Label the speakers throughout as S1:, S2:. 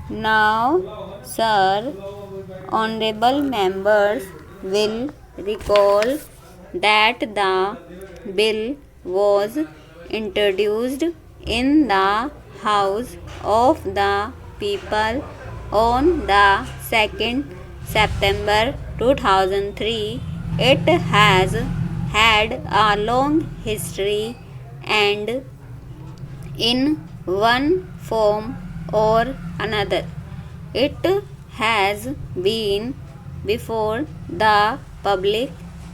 S1: Now, sir, honorable members will recall that the bill was introduced in the House of the People on the 2nd September 2003. It has had a long history and in one form or another. It has been before the public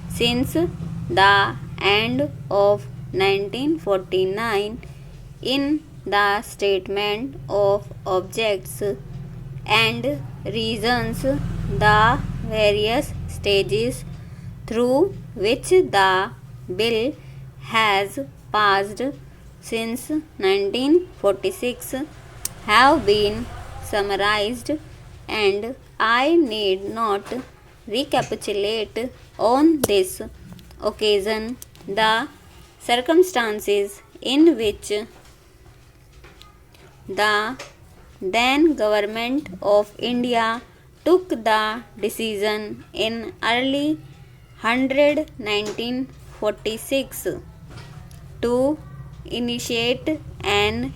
S1: since the end of 1949 in the statement of objects and reasons, the various stages through which the bill has passed since 1946 have been summarized, and I need not recapitulate on this occasion the circumstances in which the then government of India took the decision in early 1946 to initiate an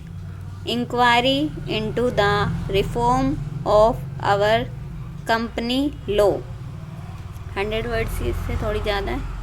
S1: inquiry into the reform of our company law. 100 words इससे थोड़ी ज़्यादा है.